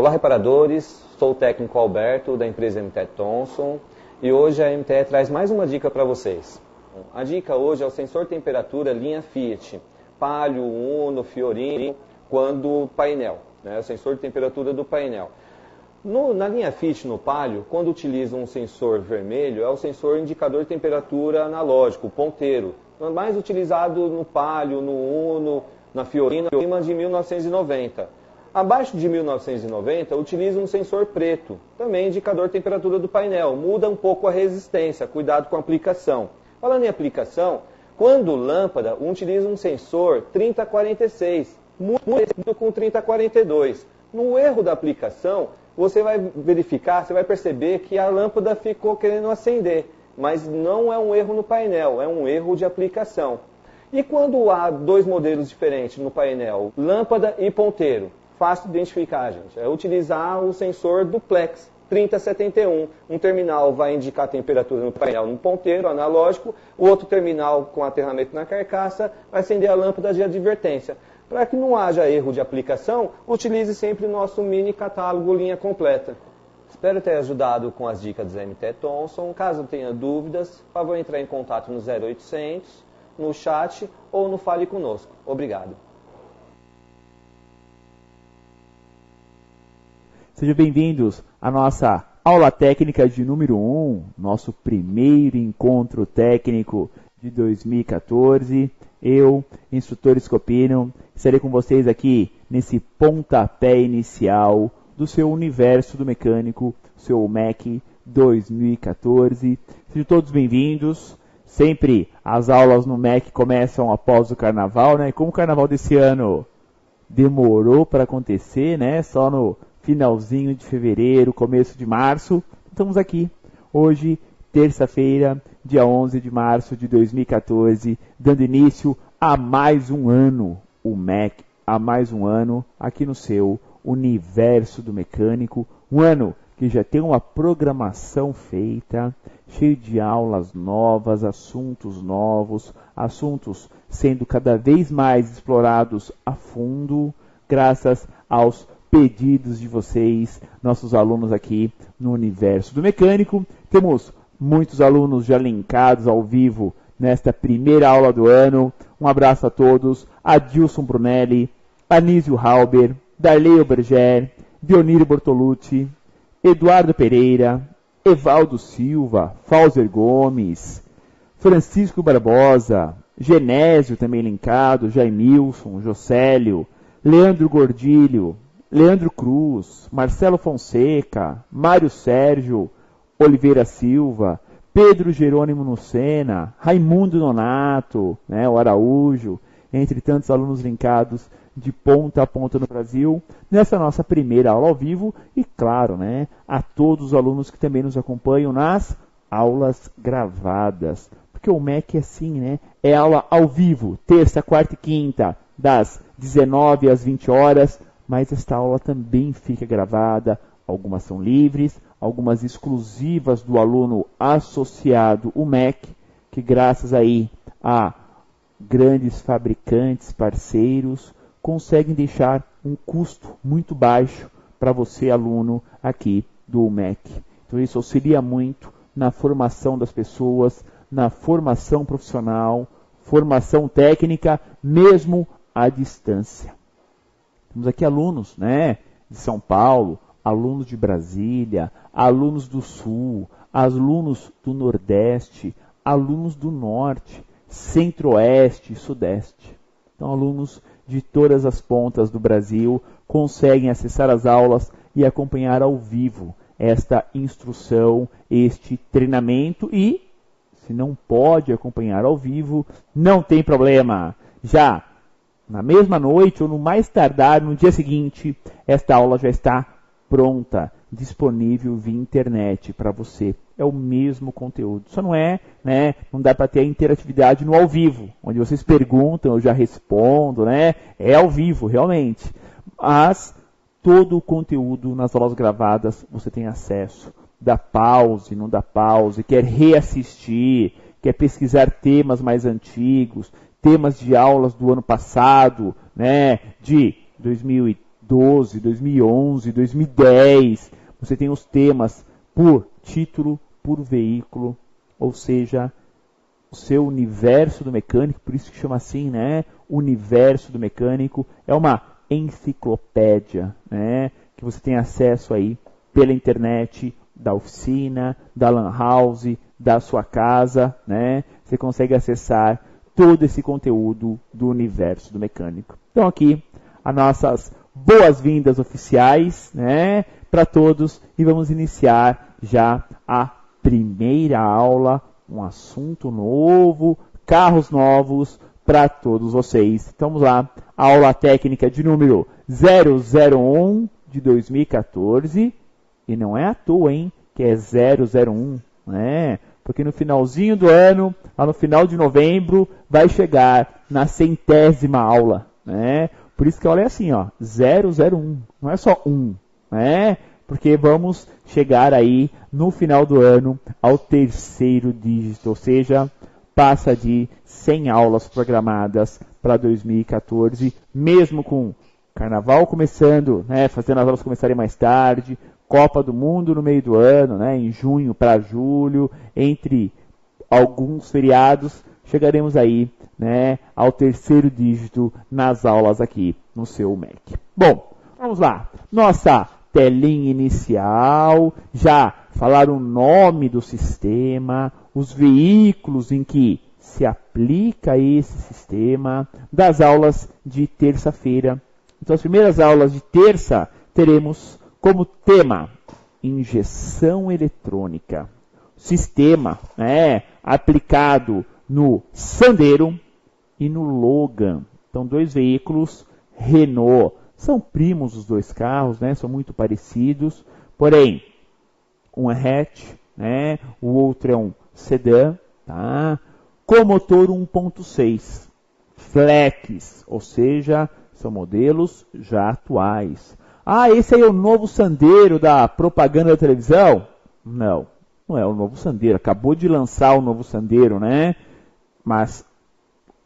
Olá, reparadores, sou o técnico Alberto, da empresa MTE Thomson, e hoje a MTE traz mais uma dica para vocês. A dica hoje é o sensor temperatura linha Fiat, Palio, Uno, Fiorino, quando painel, né, o sensor de temperatura do painel. Na linha Fiat, no Palio, quando utiliza um sensor vermelho, é o sensor indicador de temperatura analógico, o ponteiro, mais utilizado no Palio, no Uno, na Fiorino, acima de 1990. Abaixo de 1990, utiliza um sensor preto, também indicador de temperatura do painel. Muda um pouco a resistência, cuidado com a aplicação. Falando em aplicação, quando lâmpada, utiliza um sensor 3046, muito parecido com 3042. No erro da aplicação, você vai verificar, você vai perceber que a lâmpada ficou querendo acender, mas não é um erro no painel, é um erro de aplicação. E quando há dois modelos diferentes no painel, lâmpada e ponteiro? Fácil de identificar, gente. É utilizar o sensor duplex 3071. Um terminal vai indicar a temperatura no painel no ponteiro analógico, o outro terminal com aterramento na carcaça vai acender a lâmpada de advertência. Para que não haja erro de aplicação, utilize sempre o nosso mini catálogo linha completa. Espero ter ajudado com as dicas da MTE Thomson. Caso tenha dúvidas, por favor entrar em contato no 0800, no chat ou no Fale Conosco. Obrigado. Sejam bem-vindos à nossa aula técnica de número 1, nosso primeiro encontro técnico de 2014. Eu, instrutor Scopino, estarei com vocês aqui nesse pontapé inicial do seu universo do mecânico, seu MEC 2014. Sejam todos bem-vindos. Sempre as aulas no MEC começam após o carnaval, né? E como o carnaval desse ano demorou para acontecer, né? Só no finalzinho de fevereiro, começo de março, estamos aqui hoje, terça-feira, dia 11 de março de 2014, dando início a mais um ano, o MEC, a mais um ano aqui no seu universo do mecânico, um ano que já tem uma programação feita, cheio de aulas novas, assuntos sendo cada vez mais explorados a fundo, graças aos pedidos de vocês, nossos alunos aqui no universo do mecânico. Temos muitos alunos já linkados ao vivo nesta primeira aula do ano. Um abraço a todos. Adilson Brunelli, Anísio Halber, Darley Oberger, Dionírio Bortolucci, Eduardo Pereira, Evaldo Silva, Fauser Gomes, Francisco Barbosa, Genésio também linkado, Jaimilson, Jocélio, Leandro Gordilho, Leandro Cruz, Marcelo Fonseca, Mário Sérgio Oliveira Silva, Pedro Jerônimo Nucena, Raimundo Nonato, né, o Araújo, entre tantos alunos linkados de ponta a ponta no Brasil, nessa nossa primeira aula ao vivo, e claro, né, a todos os alunos que também nos acompanham nas aulas gravadas, porque o MEC é assim, né, é aula ao vivo, terça, quarta e quinta, das 19 às 20 horas, mas esta aula também fica gravada, algumas são livres, algumas exclusivas do aluno associado, o MEC, que graças aí a grandes fabricantes, parceiros, conseguem deixar um custo muito baixo para você, aluno, aqui do MEC. Então isso auxilia muito na formação das pessoas, na formação profissional, formação técnica, mesmo à distância. Temos aqui alunos, né, de São Paulo, alunos de Brasília, alunos do Sul, alunos do Nordeste, alunos do Norte, Centro-Oeste e Sudeste. Então, alunos de todas as pontas do Brasil conseguem acessar as aulas e acompanhar ao vivo esta instrução, este treinamento. E, se não pode acompanhar ao vivo, não tem problema. Já na mesma noite ou no mais tardar, no dia seguinte, esta aula já está pronta, disponível via internet para você. É o mesmo conteúdo. Só não é, né? Não dá para ter a interatividade no ao vivo, onde vocês perguntam, eu já respondo, né? É ao vivo, realmente. Mas todo o conteúdo nas aulas gravadas você tem acesso. Dá pause, não dá pause, quer reassistir, quer pesquisar temas mais antigos, temas de aulas do ano passado, né, de 2012, 2012, 2011, 2010. Você tem os temas por título, por veículo, ou seja, o seu universo do mecânico, por isso que chama assim, né? Universo do mecânico é uma enciclopédia, né? Que você tem acesso aí pela internet, da oficina, da lan house, da sua casa, né? Você consegue acessar todo esse conteúdo do universo do mecânico. Então aqui, as nossas boas-vindas oficiais, né? Para todos, e vamos iniciar já a primeira aula, um assunto novo, carros novos para todos vocês. Então vamos lá, aula técnica de número 001 de 2014, e não é à toa, hein, que é 001, né? Porque no finalzinho do ano, lá no final de novembro, vai chegar na 100ª aula, né? Por isso que olha assim, ó, 001, não é só 1, né? Porque vamos chegar aí no final do ano ao 3º dígito, ou seja, passa de 100 aulas programadas para 2014, mesmo com Carnaval começando, né, fazendo as aulas começarem mais tarde, Copa do Mundo no meio do ano, né, em junho para julho, entre alguns feriados, chegaremos aí, né, ao 3º dígito nas aulas aqui no seu Mac. Bom, vamos lá. Nossa telinha inicial, já falaram o nome do sistema, os veículos em que se aplica esse sistema, das aulas de terça-feira. Então, as primeiras aulas de terça teremos como tema injeção eletrônica. Sistema, né, aplicado no Sandero e no Logan. Então, dois veículos Renault. São primos os dois carros, né, são muito parecidos. Porém, um é hatch, né, o outro é um sedã, tá? Com motor 1.6. Flex, ou seja, são modelos já atuais. Ah, esse aí é o novo Sandero da propaganda da televisão? Não, não é o novo Sandero. Acabou de lançar o novo Sandero, né? Mas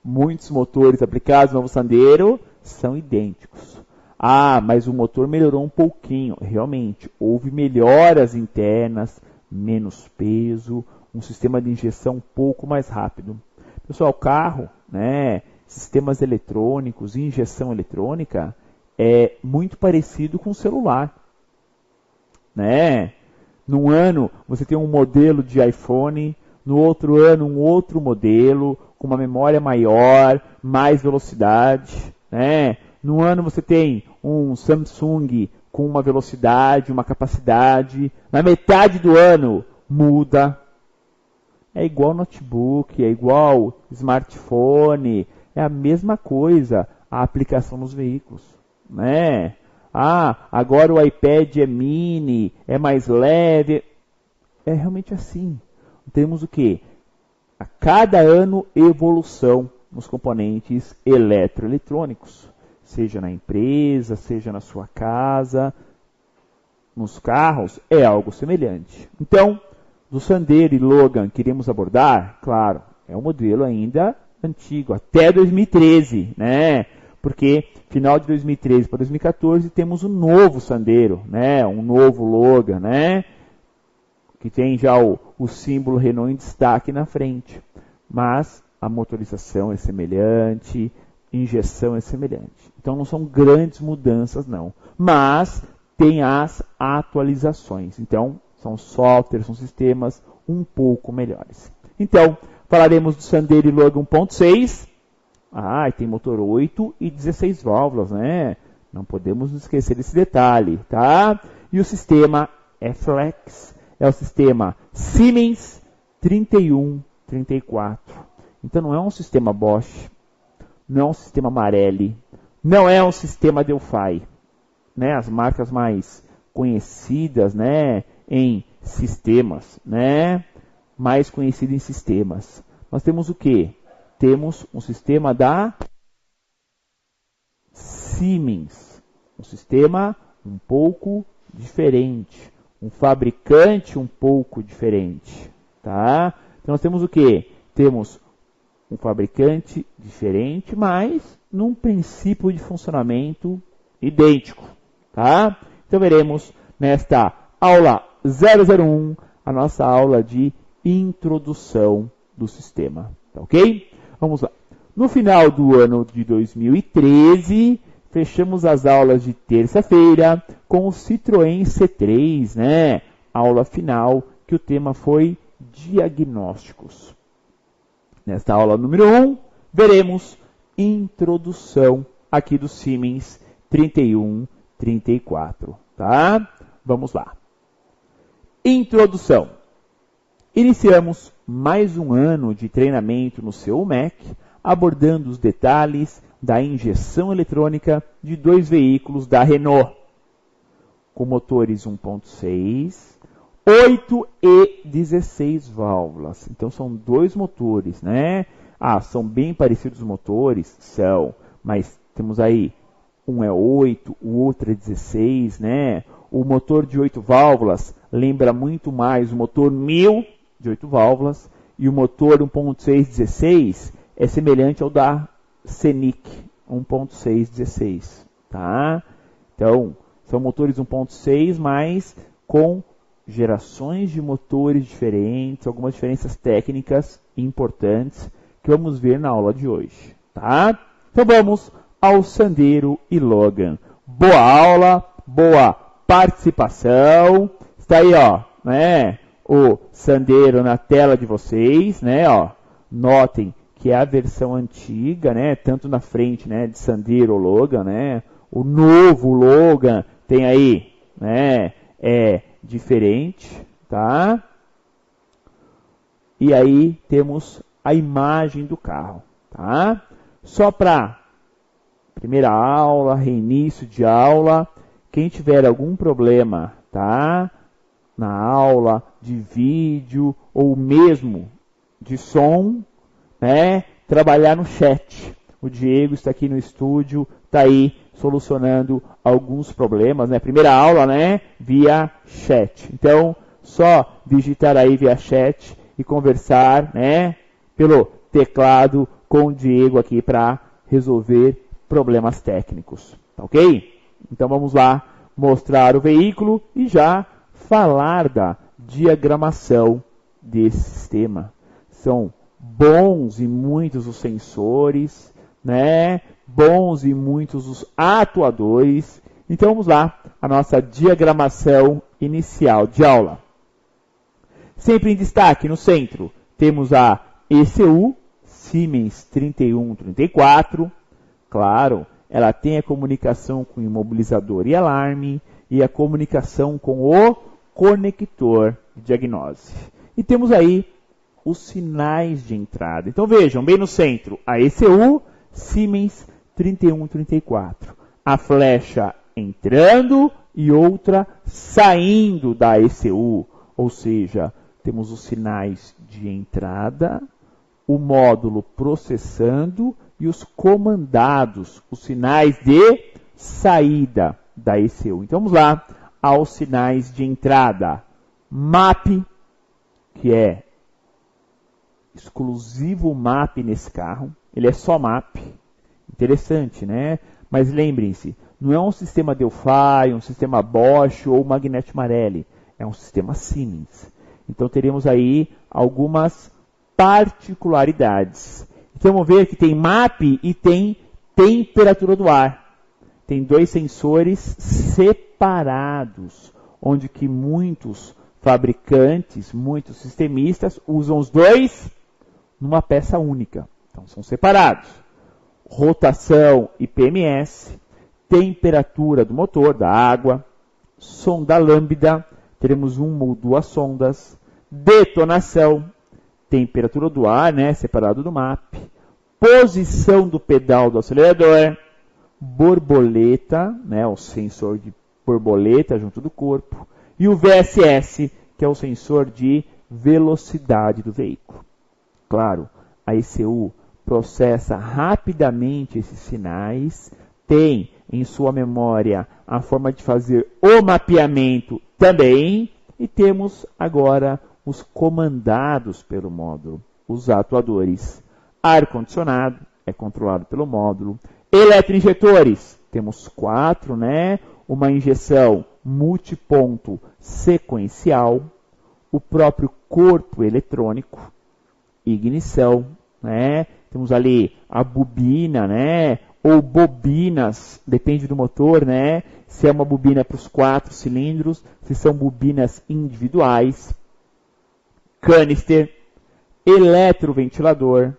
muitos motores aplicados no novo Sandero são idênticos. Ah, mas o motor melhorou um pouquinho. Realmente, houve melhoras internas, menos peso, um sistema de injeção um pouco mais rápido. Pessoal, carro, né? Sistemas eletrônicos, injeção eletrônica, é muito parecido com o celular, né? Num ano você tem um modelo de iPhone, no outro ano um outro modelo com uma memória maior, mais velocidade, né? No ano você tem um Samsung com uma velocidade, uma capacidade, na metade do ano muda. É igual notebook, é igual smartphone, é a mesma coisa a aplicação nos veículos, né? Ah, agora o iPad é mini, é mais leve. É realmente assim. Temos o quê? A cada ano evolução nos componentes eletroeletrônicos, seja na empresa, seja na sua casa, nos carros, é algo semelhante. Então, do Sandero e Logan queremos abordar, claro, é um modelo ainda antigo, até 2013, né? Porque final de 2013 para 2014 temos um novo Sandero, né? Um novo Logan, né? Que tem já o símbolo Renault em destaque na frente. Mas a motorização é semelhante, injeção é semelhante. Então não são grandes mudanças, não. Mas tem as atualizações. Então são softwares, são sistemas um pouco melhores. Então, falaremos do Sandero e Logan 1.6. Ah, e tem motor 8 e 16 válvulas, né? Não podemos esquecer desse detalhe, tá? E o sistema é Flex. É o sistema Siemens 3134. Então não é um sistema Bosch, não é um sistema Marelli, não é um sistema Delphi, né? As marcas mais conhecidas, né, em sistemas, né? Mais conhecido em sistemas. Nós temos o quê? Temos um sistema da Siemens. Um sistema um pouco diferente. Um fabricante um pouco diferente. Tá? Então nós temos o quê? Temos um fabricante diferente, mas num princípio de funcionamento idêntico. tá? Então veremos nesta aula 001 a nossa aula de introdução do sistema, tá ok? Vamos lá. No final do ano de 2013, fechamos as aulas de terça-feira com o Citroën C3, né? Aula final, que o tema foi diagnósticos. Nesta aula número 1, veremos introdução aqui do Siemens 3134, tá? Vamos lá. Introdução. Iniciamos mais um ano de treinamento no seu Mac, abordando os detalhes da injeção eletrônica de 2 veículos da Renault, com motores 1.6, 8 e 16 válvulas. Então são 2 motores, né? São bem parecidos os motores? São, mas temos aí, um é 8, o outro é 16, né? O motor de 8 válvulas lembra muito mais o motor 1000 de 8 válvulas, e o motor 1.6 16 é semelhante ao da Scenic 1.6 16, tá? Então, são motores 1.6, mas com gerações de motores diferentes, algumas diferenças técnicas importantes que vamos ver na aula de hoje, tá? Então vamos ao Sandero e Logan. Boa aula, boa participação. Está aí, ó, né? O Sandero na tela de vocês, né? Ó, notem que é a versão antiga, né? Tanto na frente, né? De Sandero ou Logan, né? O novo Logan tem aí, né? É diferente, tá? E aí temos a imagem do carro, tá? Só para primeira aula, reinício de aula, quem tiver algum problema, tá? Na aula de vídeo ou mesmo de som, né? Trabalhar no chat. O Diego está aqui no estúdio, está aí solucionando alguns problemas, né? Primeira aula, né? Via chat. Então, só digitar aí via chat e conversar, né? Pelo teclado com o Diego aqui para resolver problemas técnicos, tá ok? Então vamos lá mostrar o veículo e já falar da diagramação desse sistema. São bons e muitos os sensores, né? Bons e muitos os atuadores. Então vamos lá, a nossa diagramação inicial de aula. Sempre em destaque no centro temos a ECU Siemens 3134. Claro, ela tem a comunicação com o imobilizador e alarme e a comunicação com o conector de diagnose. E temos aí os sinais de entrada. Então vejam, bem no centro, a ECU Siemens 3134. A flecha entrando e outra saindo da ECU. Ou seja, temos os sinais de entrada, o módulo processando e os comandados, os sinais de saída da ECU. Então vamos lá aos sinais de entrada. MAP, que é exclusivo MAP nesse carro. Ele é só MAP. Interessante, né? Mas lembrem-se, não é um sistema Delphi, um sistema Bosch ou Magneti Marelli. É um sistema Siemens. Então teremos aí algumas particularidades. Então vamos ver que tem MAP e tem temperatura do ar. Tem 2 sensores separados, onde que muitos fabricantes, muitos sistemistas usam os 2 numa peça única. Então são separados. Rotação e PMS, temperatura do motor, da água, sonda lambda, teremos 1 ou 2 sondas, detonação, temperatura do ar, né, separado do MAP, posição do pedal do acelerador, borboleta, né, o sensor de borboleta junto do corpo, e o VSS, que é o sensor de velocidade do veículo. Claro, a ECU processa rapidamente esses sinais, tem em sua memória a forma de fazer o mapeamento também, e temos agora os comandados pelo módulo, os atuadores. Ar-condicionado é controlado pelo módulo. Eletroinjetores, temos 4, né? uma injeção multiponto sequencial, o próprio corpo eletrônico, ignição, né? Temos ali a bobina, né? Ou bobinas, depende do motor, né? Se é uma bobina para os 4 cilindros, se são bobinas individuais, canister, eletroventilador,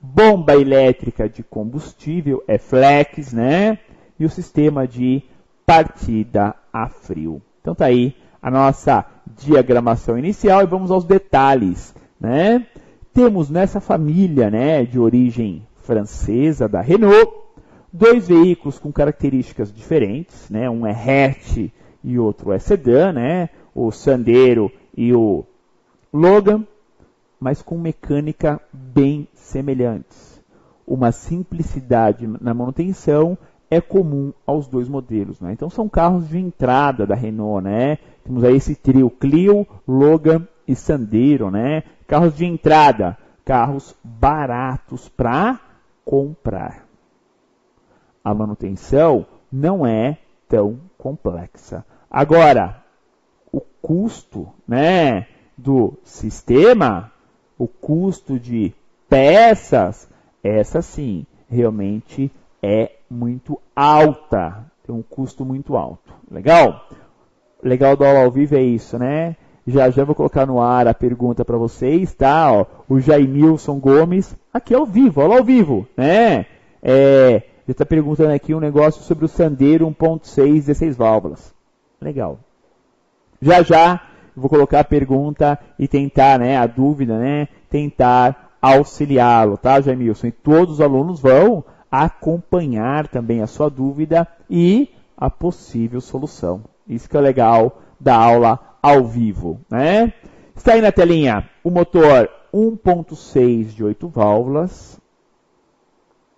bomba elétrica de combustível, é flex, né? E o sistema de partida a frio. Então tá aí a nossa diagramação inicial e vamos aos detalhes, né? Temos nessa família, né, de origem francesa da Renault, 2 veículos com características diferentes, né? Um é hatch e outro é sedã, né? O Sandero e o Logan, mas com mecânica bem semelhantes. Uma simplicidade na manutenção é comum aos 2 modelos, né? Então são carros de entrada da Renault, né? Temos aí esse trio Clio, Logan e Sandero, né? Carros de entrada, carros baratos para comprar. A manutenção não é tão complexa. Agora, o custo, né, do sistema, o custo de peças, essa sim, realmente é muito alta. Tem um custo muito alto. Legal? Legal do aula ao vivo é isso, né? Já vou colocar no ar a pergunta para vocês, tá? Ó, o Jaimilson Gomes, aqui ao vivo, aula ao vivo, né? Já está perguntando aqui um negócio sobre o Sandero 1.6, 16 válvulas. Legal. Já vou colocar a pergunta e tentar, né, a dúvida, né, tentar auxiliá-lo, tá, Jaimilson? E todos os alunos vão acompanhar também a sua dúvida e a possível solução. Isso que é legal da aula ao vivo, né? Está aí na telinha o motor 1.6 de 8 válvulas.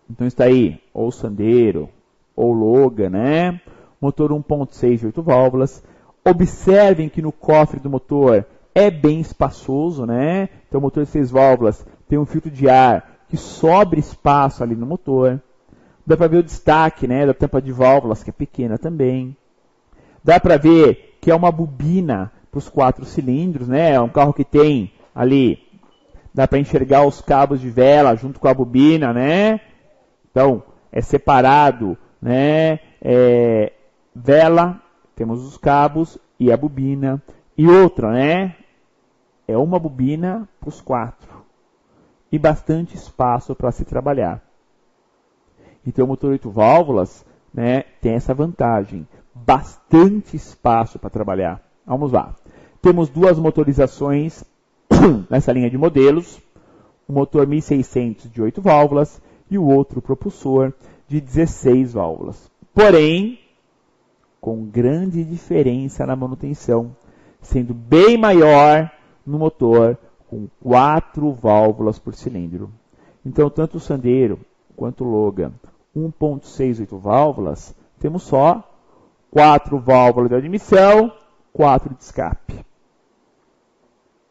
Então está aí ou o Sandero ou o Logan, né? Motor 1.6 de 8 válvulas. Observem que no cofre do motor é bem espaçoso, né? Então o motor de 6 válvulas tem um filtro de ar que sobra espaço ali no motor. Dá para ver o destaque, né, da tampa de válvulas, que é pequena também. Dá para ver que é uma bobina para os 4 cilindros, né? É um carro que tem ali, dá para enxergar os cabos de vela junto com a bobina, né? Então, é separado, né? Vela, temos os cabos e a bobina. E outra, né? É uma bobina para os 4. E bastante espaço para se trabalhar. Então, o motor 8 válvulas, né, tem essa vantagem. Bastante espaço para trabalhar. Vamos lá. Temos 2 motorizações nessa linha de modelos. O motor 1600 de 8 válvulas e o outro propulsor de 16 válvulas. Porém, com grande diferença na manutenção, sendo bem maior no motor com 4 válvulas por cilindro. Então, tanto o Sandero quanto o Logan 1.6 8 válvulas, temos só 4 válvulas de admissão, 4 de escape.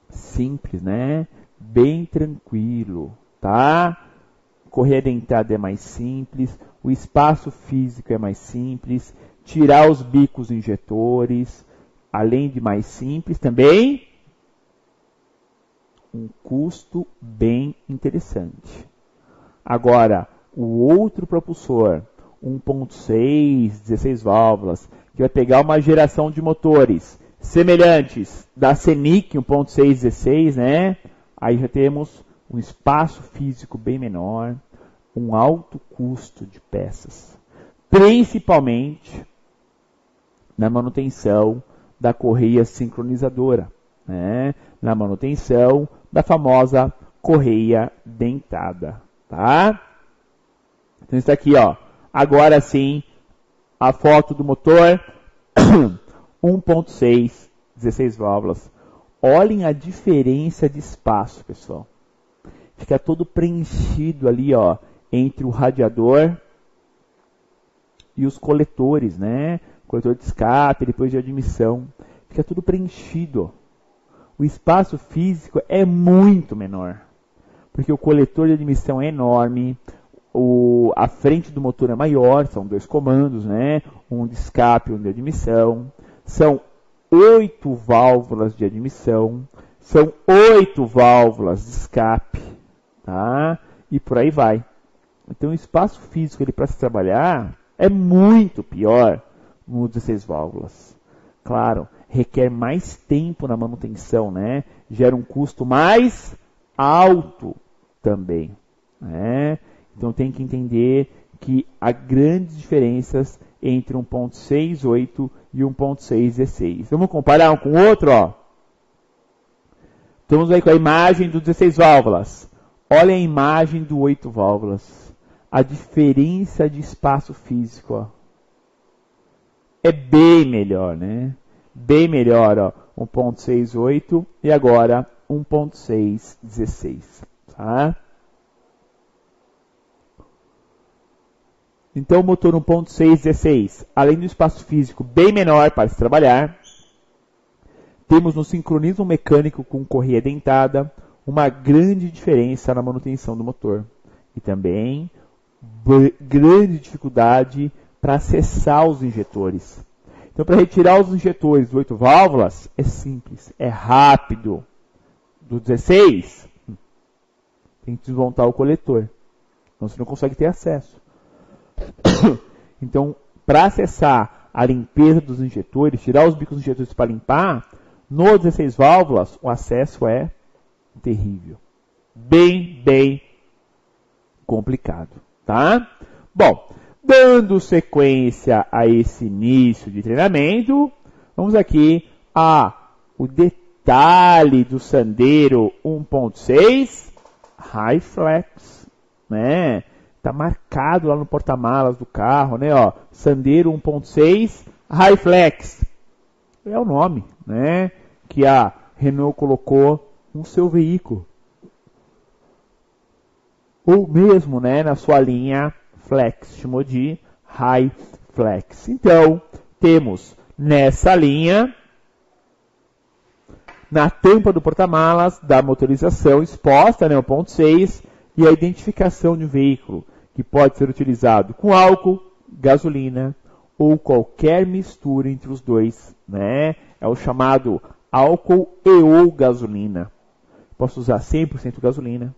Simples, né? Bem tranquilo, tá? Correia dentada é mais simples, o espaço físico é mais simples, tirar os bicos injetores, além de mais simples, também um custo bem interessante. Agora, o outro propulsor, 1.6, 16 válvulas, que vai pegar uma geração de motores semelhantes da Scenic 1.6, 16, né? Aí já temos um espaço físico bem menor, um alto custo de peças, principalmente na manutenção da correia sincronizadora, né? Na manutenção da famosa correia dentada, tá? Então está aqui, ó, agora sim, a foto do motor 1.6, 16 válvulas. Olhem a diferença de espaço, pessoal. Fica todo preenchido ali, ó, entre o radiador e os coletores, né? Coletor de escape, depois de admissão. Fica tudo preenchido. O espaço físico é muito menor, porque o coletor de admissão é enorme, a frente do motor é maior, são 2 comandos, né? Um de escape e um de admissão. São 8 válvulas de admissão, são 8 válvulas de escape, tá? E por aí vai. Então o espaço físico para se trabalhar é muito pior no 16 válvulas. Claro, requer mais tempo na manutenção, né? Gera um custo mais alto também, né? Então tem que entender que há grandes diferenças entre 1.68 e 1.616. Vamos comparar um com o outro, ó. Estamos aí com a imagem do 16 válvulas. Olha a imagem do 8 válvulas. A diferença de espaço físico, ó, é bem melhor, né? Bem melhor, ó. 1.68 e agora 1.616, tá? Então, o motor 1.616, além do espaço físico bem menor para se trabalhar, temos no sincronismo mecânico com correia dentada uma grande diferença na manutenção do motor. E também grande dificuldade para acessar os injetores. Então, para retirar os injetores de 8 válvulas, é simples, é rápido. Do 16, tem que desmontar o coletor. Então, você não consegue ter acesso. Então, para acessar a limpeza dos injetores, tirar os bicos dos injetores para limpar, no 16 válvulas, o acesso é terrível. Bem complicado, tá? Bom, dando sequência a esse início de treinamento, vamos aqui o detalhe do Sandero 1.6 High Flex, né? Tá marcado lá no porta-malas do carro, né? Ó, Sandero 1.6 High Flex. É o nome, né? Que a Renault colocou no seu veículo. Ou mesmo, né? Na sua linha Flex, chamou de High Flex. Então, temos nessa linha, na tampa do porta-malas da motorização exposta, né? 1.6, e a identificação de um veículo, que pode ser utilizado com álcool, gasolina ou qualquer mistura entre os dois, né? É o chamado álcool e ou gasolina. Posso usar 100% gasolina,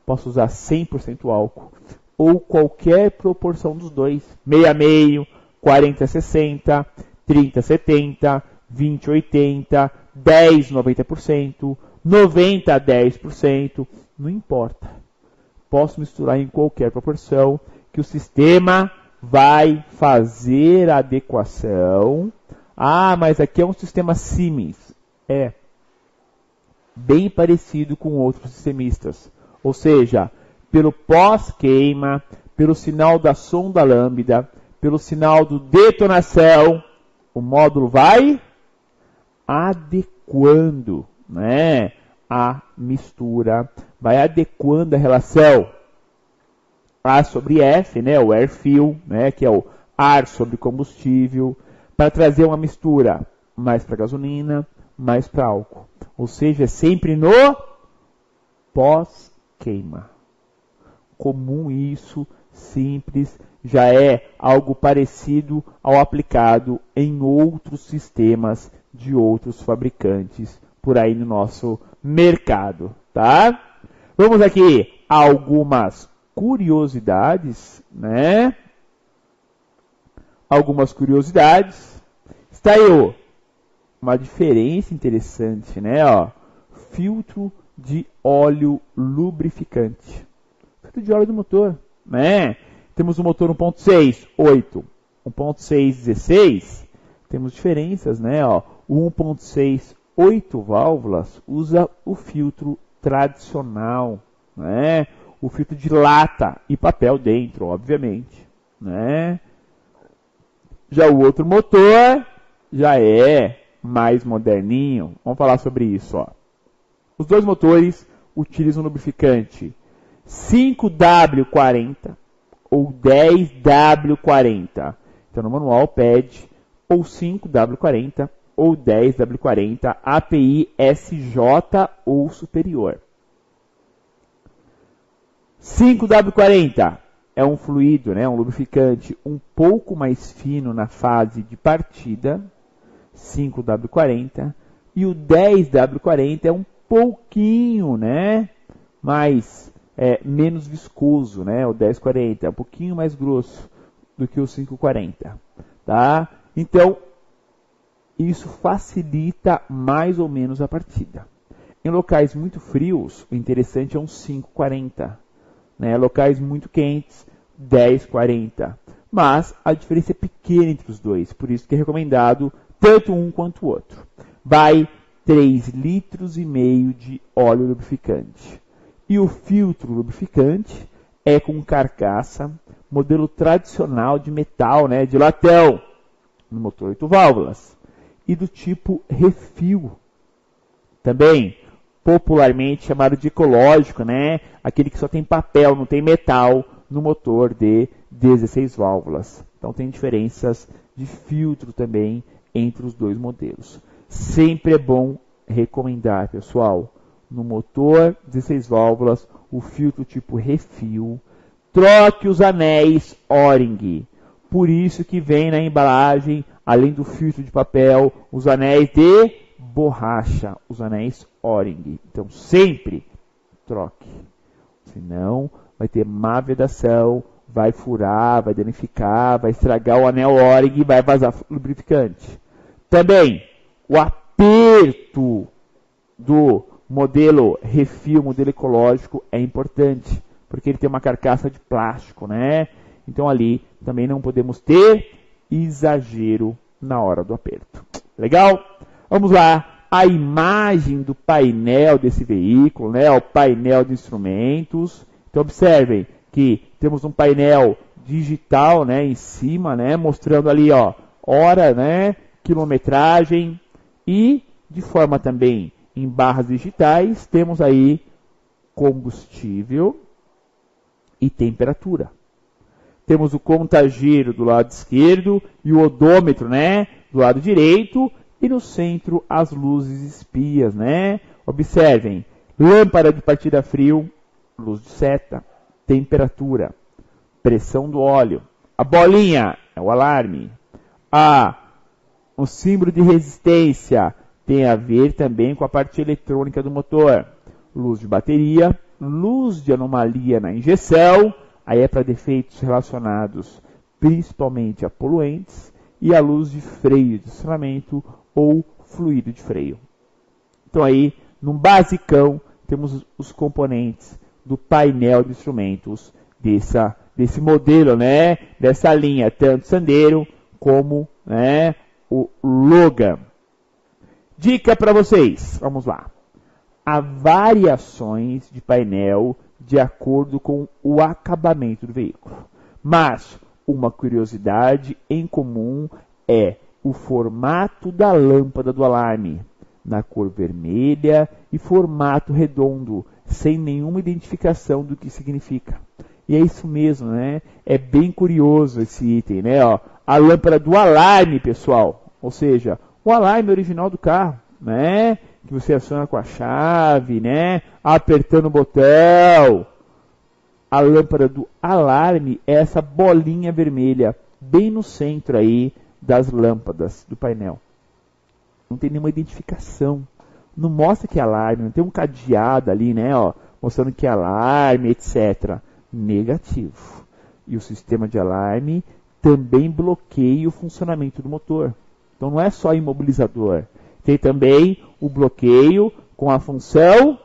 posso usar 100% álcool, ou qualquer proporção dos dois. 6,5, 40-60, 30-70, 20-80, 10-90%, 90-10%, não importa. Posso misturar em qualquer proporção, que o sistema vai fazer a adequação. Ah, mas aqui é um sistema Siemens. É bem parecido com outros sistemistas. Ou seja, pelo pós-queima, pelo sinal da sonda lambda, pelo sinal do detonação, o módulo vai adequando, né, a mistura, vai adequando a relação A sobre F, né, o air fuel, né, que é o ar sobre combustível, para trazer uma mistura mais para gasolina, mais para álcool. Ou seja, é sempre no pós-queima. Comum isso, simples, já é algo parecido ao aplicado em outros sistemas de outros fabricantes por aí no nosso mercado, tá? Vamos aqui a algumas curiosidades, né? Algumas curiosidades. Está aí uma diferença interessante, né? Ó, filtro de óleo lubrificante. Filtro de óleo do motor, né? Temos o motor 1.6, 8, 1.6, 16. Temos diferenças, né? Ó, o 1.6, 8 válvulas usa o filtro tradicional, né? O filtro de lata e papel dentro, obviamente, né? Já o outro motor já é mais moderninho. Vamos falar sobre isso, ó. Os dois motores utilizam lubrificante 5W40 ou 10W40. Então no manual pede ou 5W40 ou 10W40 API SJ ou superior. 5W40 é um fluido, né, um lubrificante um pouco mais fino na fase de partida, 5W40, e o 10W40 é um pouquinho, né, mais, menos viscoso, né, o 1040 é um pouquinho mais grosso do que o 540, tá? Então, isso facilita mais ou menos a partida. Em locais muito frios, o interessante é um 540, né? Locais muito quentes, 1040. Mas a diferença é pequena entre os dois, por isso que é recomendado tanto um quanto o outro. Vai 3,5 litros de óleo lubrificante. E o filtro lubrificante é com carcaça, modelo tradicional de metal, né, de latão, no motor 8 válvulas, e do tipo refil. Também popularmente chamado de ecológico, né? Aquele que só tem papel, não tem metal, no motor de 16 válvulas. Então tem diferenças de filtro também entre os dois modelos. Sempre é bom recomendar, pessoal, no motor 16 válvulas, o filtro tipo refil, troque os anéis O-ring. Por isso que vem na embalagem, além do filtro de papel, os anéis de borracha, os anéis O-ring. Então sempre troque, senão vai ter má vedação, vai furar, vai danificar, vai estragar o anel O-ring e vai vazar lubrificante. Também o aperto do modelo refil, modelo ecológico, é importante, porque ele tem uma carcaça de plástico, né? Então ali também não podemos ter exagero na hora do aperto. Legal? Vamos lá, a imagem do painel desse veículo, né? O painel de instrumentos. Então observem que temos um painel digital, né, em cima, né, mostrando ali, ó, hora, né, quilometragem, e de forma também em barras digitais temos aí combustível e temperatura. Temos o contagiro do lado esquerdo e o odômetro, né, do lado direito, e no centro as luzes espias, né? Observem, lâmpada de partida frio, luz de seta, temperatura, pressão do óleo. A bolinha é o alarme. O símbolo de resistência tem a ver também com a parte eletrônica do motor. Luz de bateria, luz de anomalia na injeção, aí é para defeitos relacionados principalmente a poluentes, e a luz de freio de acionamento ou fluido de freio. Então aí, no basicão, temos os componentes do painel de instrumentos desse modelo, né, dessa linha, tanto Sandero como, né, o Logan. Dica para vocês, vamos lá. Há variações de painel de acordo com o acabamento do veículo, mas uma curiosidade em comum é o formato da lâmpada do alarme, na cor vermelha e formato redondo, sem nenhuma identificação do que significa. E é isso mesmo, né? É bem curioso esse item, né? Ó, a lâmpada do alarme, pessoal, ou seja, o alarme original do carro, né? Que você aciona com a chave, né? Apertando o botão. A lâmpada do alarme é essa bolinha vermelha, bem no centro aí das lâmpadas do painel. Não tem nenhuma identificação. Não mostra que é alarme, não tem um cadeado ali, né? Ó, mostrando que é alarme, etc. Negativo. E o sistema de alarme também bloqueia o funcionamento do motor. Então não é só imobilizador. Tem também o bloqueio com a função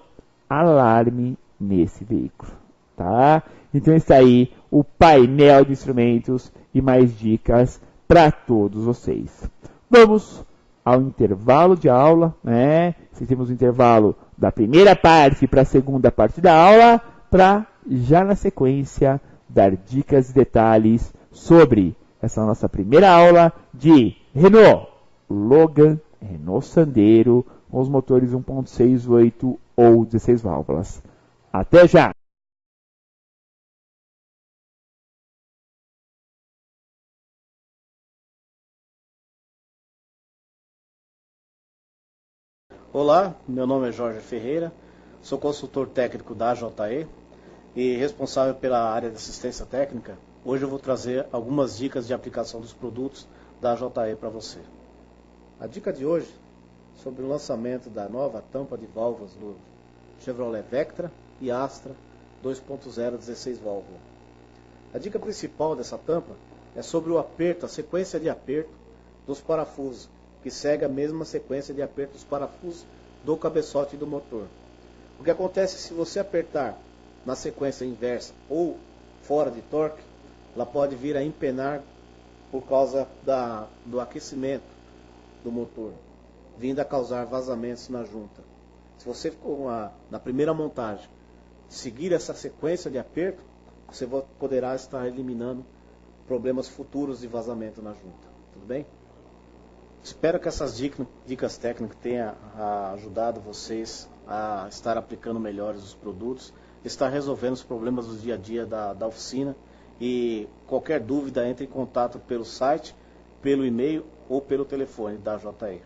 alarme nesse veículo. Tá? Então está aí o painel de instrumentos e mais dicas para todos vocês. Vamos ao intervalo de aula, né? Temos o intervalo da primeira parte para a segunda parte da aula, para já na sequência dar dicas e detalhes sobre essa nossa primeira aula de Renault Logan, Renault Sandero, com os motores 1.6, 8 ou 16 válvulas. Até já! Olá, meu nome é Jorge Ferreira, sou consultor técnico da JE e responsável pela área de assistência técnica, hoje eu vou trazer algumas dicas de aplicação dos produtos da JE para você. A dica de hoje é sobre o lançamento da nova tampa de válvulas do Chevrolet Vectra e Astra 2.0 16 válvula. A dica principal dessa tampa é sobre o aperto, a sequência de aperto dos parafusos, que segue a mesma sequência de aperto dos parafusos do cabeçote do motor. O que acontece se você apertar na sequência inversa ou fora de torque, ela pode vir a empenar por causa do aquecimento do motor, vindo a causar vazamentos na junta. Se você na primeira montagem seguir essa sequência de aperto, você poderá estar eliminando problemas futuros de vazamento na junta. Tudo bem? Espero que essas dicas técnicas tenham ajudado vocês a estar aplicando melhores os produtos, estar resolvendo os problemas do dia a dia da oficina. E qualquer dúvida, entre em contato pelo site, pelo e-mail ou pelo telefone da JE.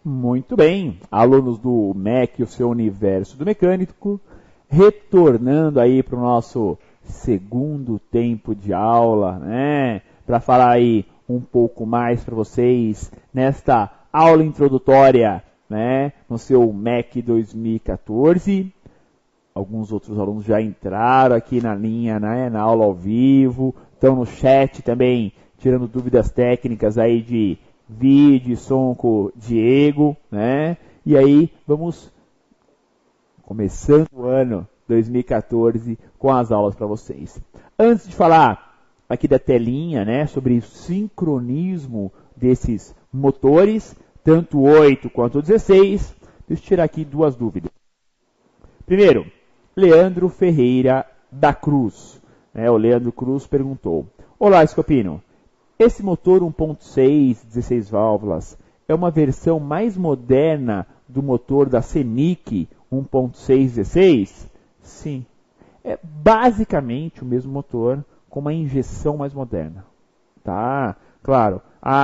Muito bem, alunos do MEC, o seu universo do mecânico, retornando aí para o nosso segundo tempo de aula, né? Para falar aí um pouco mais para vocês nesta aula introdutória, né? No seu MEC 2014. Alguns outros alunos já entraram aqui na linha, né? Na aula ao vivo, estão no chat também tirando dúvidas técnicas aí de vídeo e som com o Diego, né? E aí vamos começando o ano 2014 com as aulas para vocês. Antes de falar aqui da telinha, né, sobre o sincronismo desses motores, tanto o 8 quanto o 16, deixa eu tirar aqui duas dúvidas. Primeiro, Leandro Ferreira da Cruz. O Leandro Cruz perguntou: olá, Scopino, esse motor 1.6, 16 válvulas, é uma versão mais moderna do motor da Senic 1.6, 16? Sim. É basicamente o mesmo motor com uma injeção mais moderna. Tá? Claro.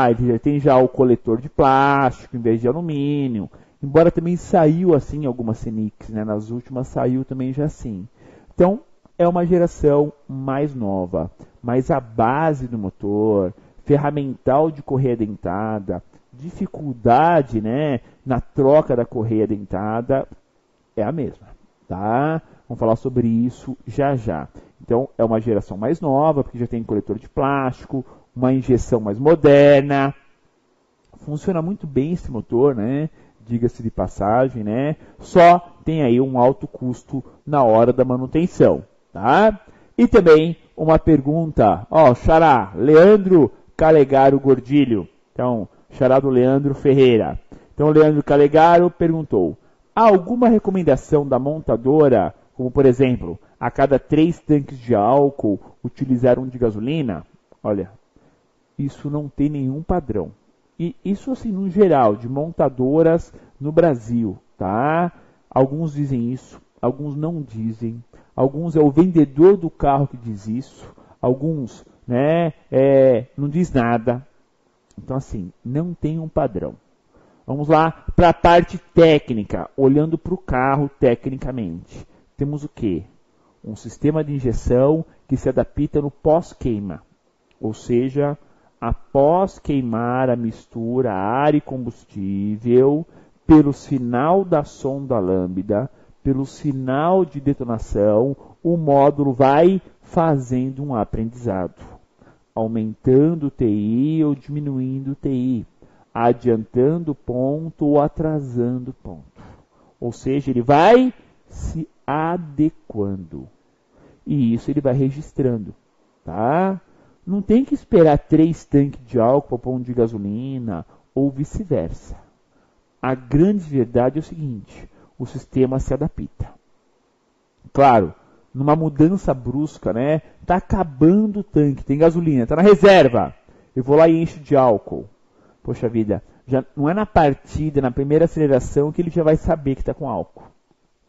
Ele tem já o coletor de plástico em vez de alumínio. Embora também saiu assim algumas Senics, né? Nas últimas saiu também já assim. Então, é uma geração mais nova. Mas a base do motor, ferramental de correia dentada, dificuldade, né, na troca da correia dentada, é a mesma. Tá? Vamos falar sobre isso já já. Então, é uma geração mais nova, porque já tem coletor de plástico, uma injeção mais moderna. Funciona muito bem esse motor, né? Diga-se de passagem, né? Só tem aí um alto custo na hora da manutenção, tá? E também uma pergunta, xará, Leandro Calegaro Gordilho. Então, xará do Leandro Ferreira. Então, o Leandro Calegaro perguntou: há alguma recomendação da montadora, como por exemplo, a cada 3 tanques de álcool utilizar um de gasolina? Olha, isso não tem nenhum padrão. E isso assim, no geral, de montadoras no Brasil, tá? Alguns dizem isso, alguns não dizem. Alguns é o vendedor do carro que diz isso. Alguns, né, não diz nada. Então, assim, não tem um padrão. Vamos lá para a parte técnica, olhando para o carro tecnicamente. Temos o quê? Um sistema de injeção que se adapta no pós-queima. Ou seja, após queimar a mistura ar e combustível, pelo sinal da sonda lambda, pelo sinal de detonação, o módulo vai fazendo um aprendizado, aumentando o TI ou diminuindo o TI, adiantando ponto ou atrasando ponto. Ou seja, ele vai se adequando. E isso ele vai registrando, tá? Não tem que esperar 3 tanques de álcool para pôr um de gasolina, ou vice-versa. A grande verdade é o seguinte: o sistema se adapta. Claro, numa mudança brusca, né? Tá acabando o tanque, tem gasolina, tá na reserva. Eu vou lá e encho de álcool. Poxa vida, já não é na partida, na primeira aceleração, que ele já vai saber que está com álcool.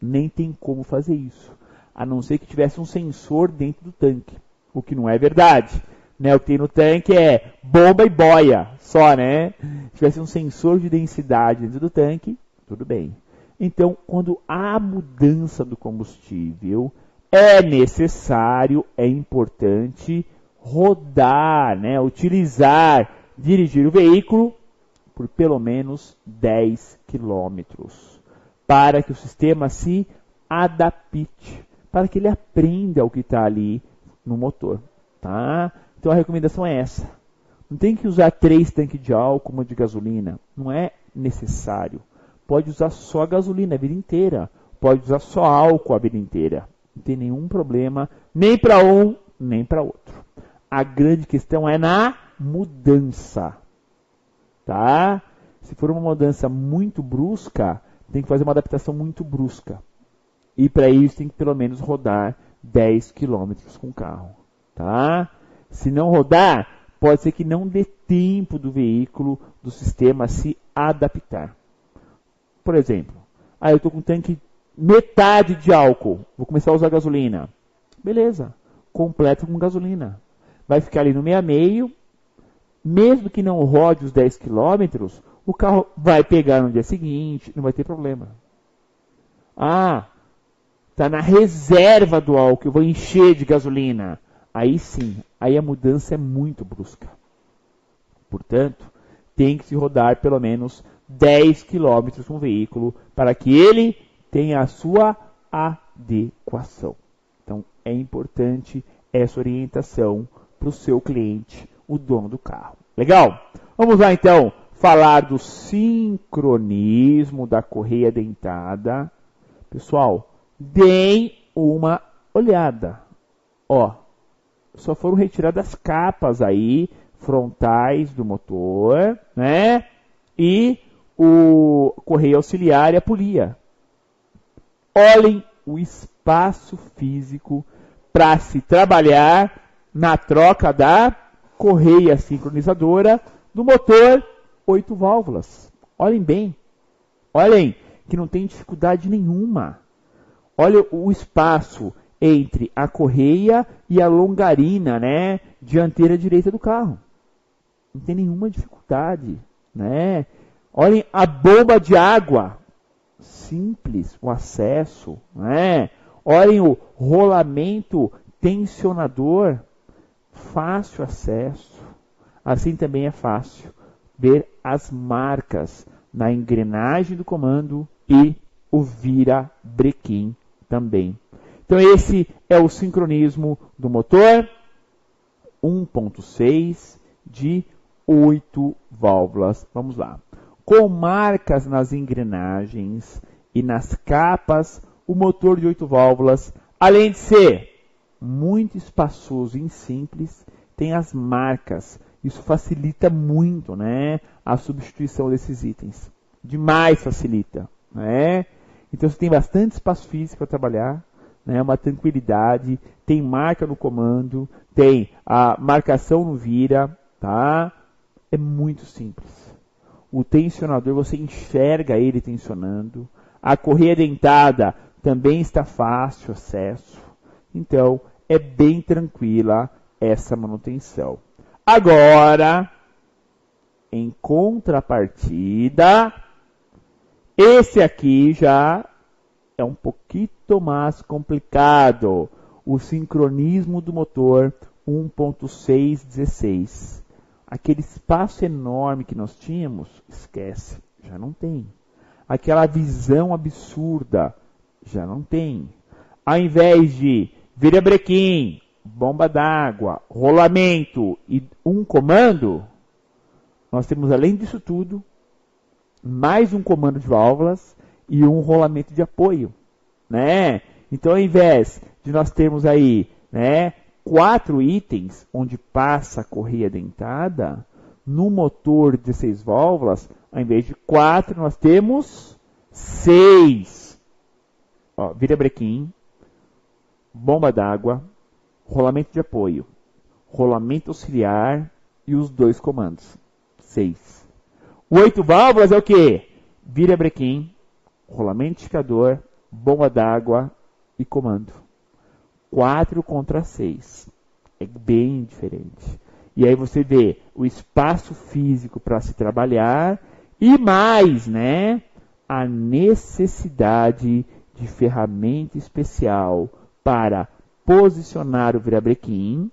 Nem tem como fazer isso. A não ser que tivesse um sensor dentro do tanque. O que não é verdade. Né, o que tem no tanque é bomba e boia, só, né? Se tivesse um sensor de densidade dentro do tanque, tudo bem. Então, quando há mudança do combustível, é necessário, é importante rodar, né, utilizar, dirigir o veículo por pelo menos 10 quilômetros, para que o sistema se adapte, para que ele aprenda o que está ali no motor. Tá? Então a recomendação é essa. Não tem que usar 3 tanques de álcool como de gasolina. Não é necessário. Pode usar só gasolina a vida inteira. Pode usar só álcool a vida inteira. Não tem nenhum problema, nem para um, nem para outro. A grande questão é na mudança. Tá? Se for uma mudança muito brusca, tem que fazer uma adaptação muito brusca. E para isso tem que pelo menos rodar 10 km com o carro. Tá? Se não rodar, pode ser que não dê tempo do veículo, do sistema se adaptar. Por exemplo, eu estou com um tanque metade de álcool, vou começar a usar gasolina. Beleza, completa com gasolina. Vai ficar ali no meio, mesmo que não rode os 10 km, o carro vai pegar no dia seguinte, não vai ter problema. Está na reserva do álcool, eu vou encher de gasolina. Aí sim, aí a mudança é muito brusca. Portanto, tem que se rodar pelo menos 10 km com o veículo para que ele tenha a sua adequação. Então, é importante essa orientação para o seu cliente, o dono do carro. Legal? Vamos lá então falar do sincronismo da correia dentada. Pessoal, deem uma olhada. Só foram retiradas as capas aí, frontais do motor, né? E o correia auxiliar e a polia. Olhem o espaço físico para se trabalhar na troca da correia sincronizadora do motor 8 válvulas. Olhem bem. Olhem que não tem dificuldade nenhuma. Olha o espaço entre a correia e a longarina, né, dianteira direita do carro. Não tem nenhuma dificuldade, né? Olhem a bomba de água, simples o acesso, né? Olhem o rolamento tensionador, fácil acesso. Assim também é fácil ver as marcas na engrenagem do comando e o virabrequim também. Então esse é o sincronismo do motor 1.6 de 8 válvulas. Vamos lá. Com marcas nas engrenagens e nas capas, o motor de 8 válvulas, além de ser muito espaçoso e simples, tem as marcas. Isso facilita muito, né, a substituição desses itens. Demais facilita, né? Então você tem bastante espaço físico para trabalhar, né, uma tranquilidade, tem marca no comando, tem a marcação no vira, tá? É muito simples. O tensionador, você enxerga ele tensionando. A correia dentada também está fácil acesso. Então, é bem tranquila essa manutenção. Agora, em contrapartida, esse aqui já é um pouquinho mais complicado. O sincronismo do motor 1.616. Aquele espaço enorme que nós tínhamos, esquece, já não tem. Aquela visão absurda, já não tem. Ao invés de virabrequim, bomba d'água, rolamento e um comando, nós temos, além disso tudo, mais um comando de válvulas e um rolamento de apoio, né? Então, ao invés de nós termos aí, né, 4 itens onde passa a correia dentada, no motor de 16 válvulas, ao invés de 4, nós temos 6. Virabrequim, bomba d'água, rolamento de apoio, rolamento auxiliar e os 2 comandos. 6. 8 válvulas é o quê? Virabrequim, rolamento indicador, bomba d'água e comando. 4 contra 6. É bem diferente. E aí você vê o espaço físico para se trabalhar e mais, né? a necessidade de ferramenta especial para posicionar o virabrequim.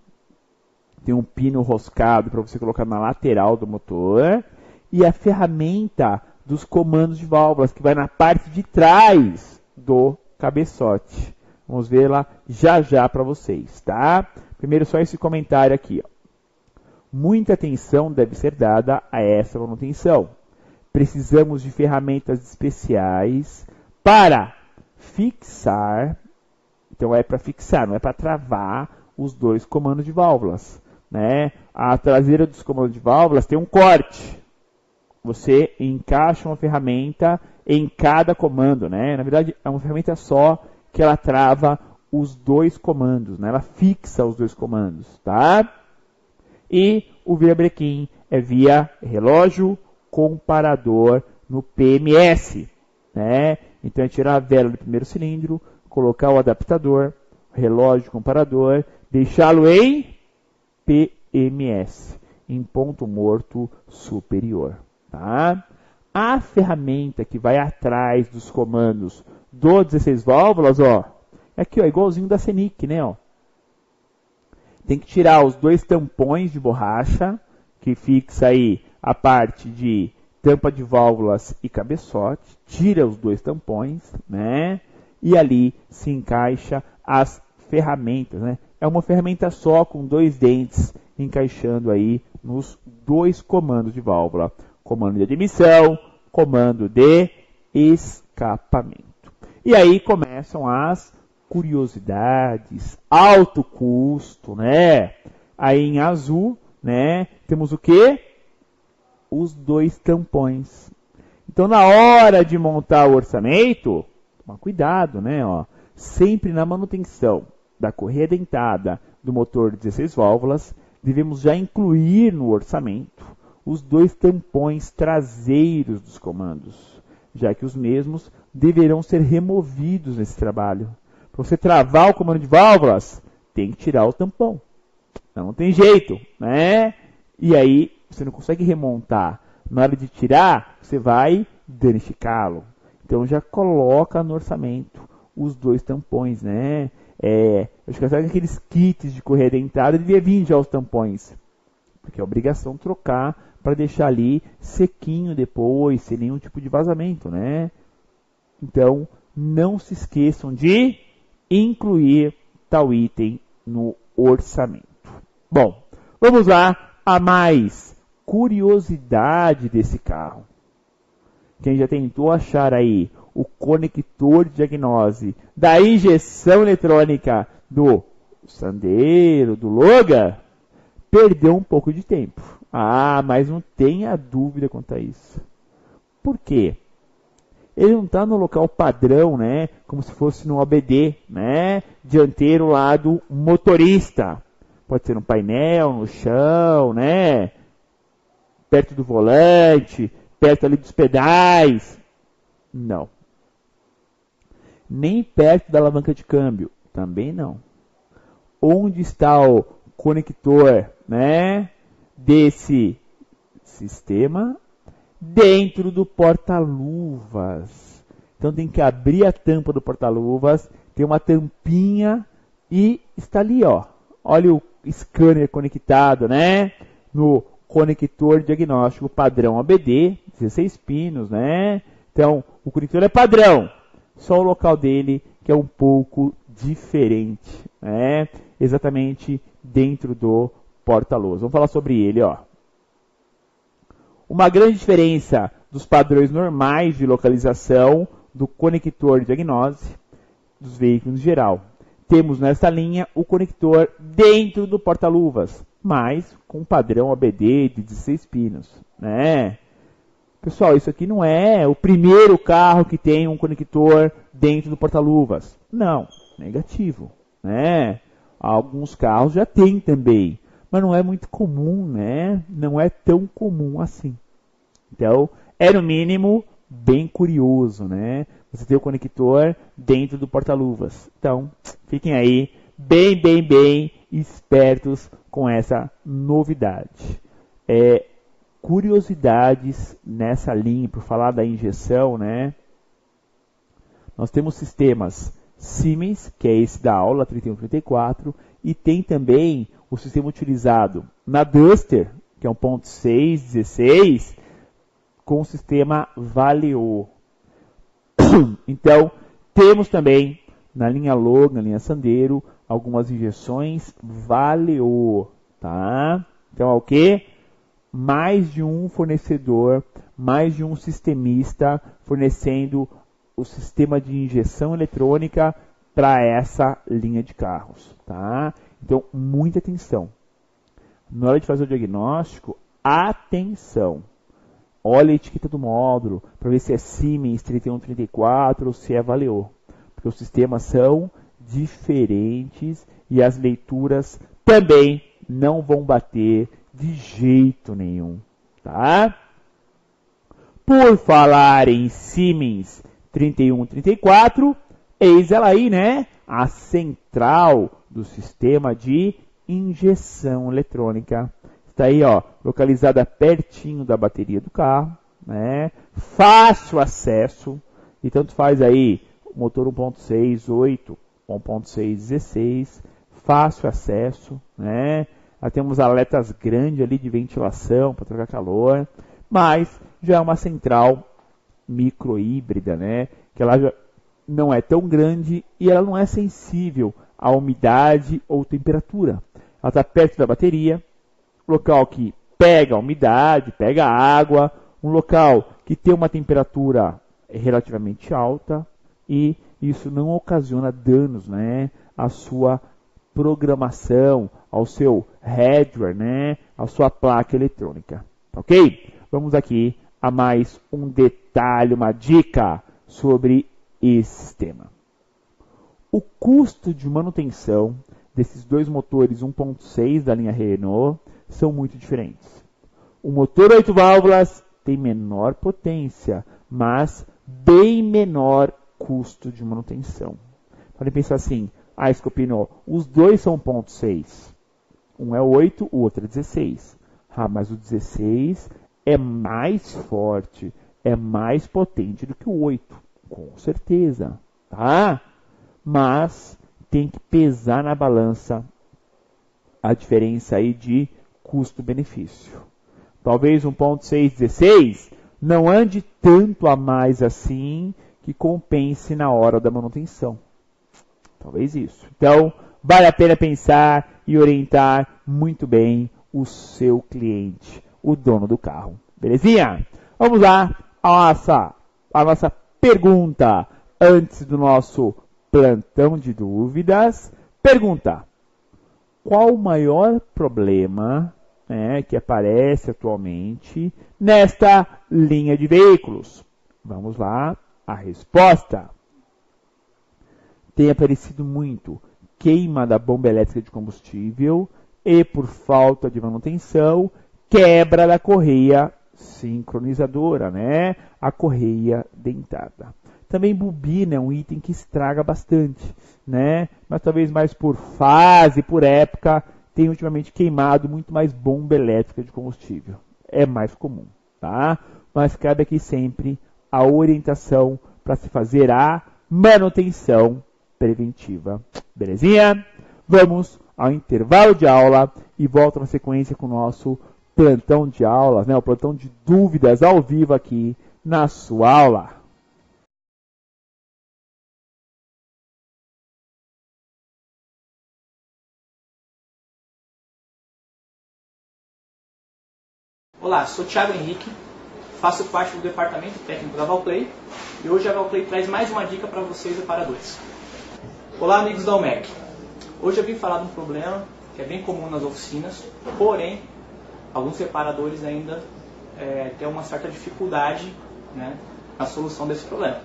Tem um pino roscado para você colocar na lateral do motor. E a ferramenta dos comandos de válvulas, que vai na parte de trás do cabeçote. Vamos ver lá já para vocês, tá? Primeiro só esse comentário aqui, ó. Muita atenção deve ser dada a essa manutenção. Precisamos de ferramentas especiais para fixar. Então é para fixar, não é para travar os dois comandos de válvulas, né? A traseira dos comandos de válvulas tem um corte. Você encaixa uma ferramenta em cada comando, né? Na verdade, é uma ferramenta só que ela trava os dois comandos, né? Ela fixa os dois comandos, tá? E o virabrequim é via relógio comparador no PMS, né? Então é tirar a vela do primeiro cilindro, colocar o adaptador, relógio comparador, deixá-lo em PMS, em ponto morto superior. Tá? A ferramenta que vai atrás dos comandos do 16 válvulas, ó, é aqui, ó, igualzinho da Senic, né? Ó. Tem que tirar os dois tampões de borracha, que fixa aí a parte de tampa de válvulas e cabeçote, tira os dois tampões, né? E ali se encaixa as ferramentas, né? É uma ferramenta só com dois dentes encaixando aí nos dois comandos de válvula. Comando de admissão, comando de escapamento. E aí começam as curiosidades, alto custo, né? Aí em azul, né, temos o quê? Os dois tampões. Então na hora de montar o orçamento, toma cuidado, né? Ó, sempre na manutenção da correia dentada do motor de 16 válvulas, devemos já incluir no orçamento os dois tampões traseiros dos comandos, já que os mesmos deverão ser removidos nesse trabalho. Para você travar o comando de válvulas, tem que tirar o tampão. Não tem jeito, né? E aí, você não consegue remontar. Na hora de tirar, você vai danificá-lo. Então, já coloca no orçamento os dois tampões, né? Acho que aqueles kits de correia dentada devia vir já os tampões. Porque é obrigação trocar para deixar ali sequinho depois, sem nenhum tipo de vazamento, né? Então, não se esqueçam de incluir tal item no orçamento. Bom, vamos lá a mais curiosidade desse carro. Quem já tentou achar aí o conector de diagnose da injeção eletrônica do Sandero, do Logan, perdeu um pouco de tempo. Ah, mas não tenha dúvida quanto a isso. Por quê? Ele não está no local padrão, né? Como se fosse no OBD, né? Dianteiro lá do motorista. Pode ser no painel, no chão, né? Perto do volante, perto ali dos pedais. Não. Nem perto da alavanca de câmbio. Também não. Onde está o conector, né? Desse sistema? Dentro do porta-luvas. Então tem que abrir a tampa do porta-luvas, tem uma tampinha e está ali, ó. Olha o scanner conectado, né? No conector diagnóstico padrão ABD, 16 pinos, né? Então, o conector é padrão. Só o local dele que é um pouco diferente, né? Exatamente dentro do porta-luvas. Vamos falar sobre ele, ó. Uma grande diferença dos padrões normais de localização do conector de diagnose dos veículos em geral. Temos nessa linha o conector dentro do porta-luvas, mas com padrão ABD de 16 pinos, né? Pessoal, isso aqui não é o primeiro carro que tem um conector dentro do porta-luvas. Não, negativo, né? Alguns carros já tem também, mas não é muito comum, né? Não é tão comum assim. Então, é no mínimo bem curioso, né? Você ter o conector dentro do porta-luvas. Então, fiquem aí bem espertos com essa novidade. Curiosidades nessa linha, por falar da injeção, né? nós temos sistemas Siemens, que é esse da aula 3134, e tem também o sistema utilizado na Duster, que é 1.6, 16, com o sistema Valeo. Então, temos também na linha Logo, na linha Sandero, algumas injeções Valeo, tá? Então, é o quê? Mais de um fornecedor, mais de um sistemista fornecendo o sistema de injeção eletrônica para essa linha de carros, tá? Então, muita atenção. Na hora de fazer o diagnóstico, atenção. Olha a etiqueta do módulo para ver se é Siemens 3134 ou se é Valeo. Porque os sistemas são diferentes e as leituras também não vão bater de jeito nenhum, tá? Por falar em Siemens 3134, eis ela aí, né? A central do sistema de injeção eletrônica. Está aí, ó, localizada pertinho da bateria do carro, né? Fácil acesso, e tanto faz aí motor 1.6, 8, 1.6, 16, fácil acesso, né? Já temos aletas grandes ali de ventilação para trocar calor, mas já é uma central micro-híbrida, né? Que ela já não é tão grande e ela não é sensível à umidade ou temperatura. Ela está perto da bateria, local que pega a umidade, pega a água, um local que tem uma temperatura relativamente alta e isso não ocasiona danos, né, à sua programação, ao seu hardware, né, à sua placa eletrônica. Ok? Vamos aqui a mais um detalhe, uma dica sobre esse sistema. O custo de manutenção desses dois motores 1.6 da linha Renault são muito diferentes. O motor 8 válvulas tem menor potência, mas bem menor custo de manutenção. Podem pensar assim, Scopino, os dois são 1.6. Um é 8, o outro é 16. Mas o 16 é mais forte, é mais potente do que o 8. Com certeza, tá? Mas tem que pesar na balança a diferença aí de custo-benefício. Talvez 1.6, 16 não ande tanto a mais assim que compense na hora da manutenção. Talvez isso. Então, vale a pena pensar e orientar muito bem o seu cliente, o dono do carro. Belezinha? Vamos lá a nossa pergunta antes do nosso plantão de dúvidas. Pergunta: qual o maior problema, né, que aparece atualmente nesta linha de veículos? Vamos lá, a resposta. Tem aparecido muito queima da bomba elétrica de combustível e, por falta de manutenção, quebra da correia sincronizadora, né? A correia dentada. Também bobina é um item que estraga bastante, né? Mas talvez mais por fase, por época, tem ultimamente queimado muito mais bomba elétrica de combustível. É mais comum, tá? Mas cabe aqui sempre a orientação para se fazer a manutenção preventiva. Belezinha? Vamos ao intervalo de aula e volto na sequência com o nosso plantão de aulas, né? O plantão de dúvidas ao vivo aqui na sua aula. Olá, sou Thiago Henrique, faço parte do departamento técnico da Valplay e hoje a Valplay traz mais uma dica para vocês reparadores. Olá, amigos da UMEC. Hoje eu vim falar de um problema que é bem comum nas oficinas, porém alguns reparadores ainda têm uma certa dificuldade, né, na solução desse problema.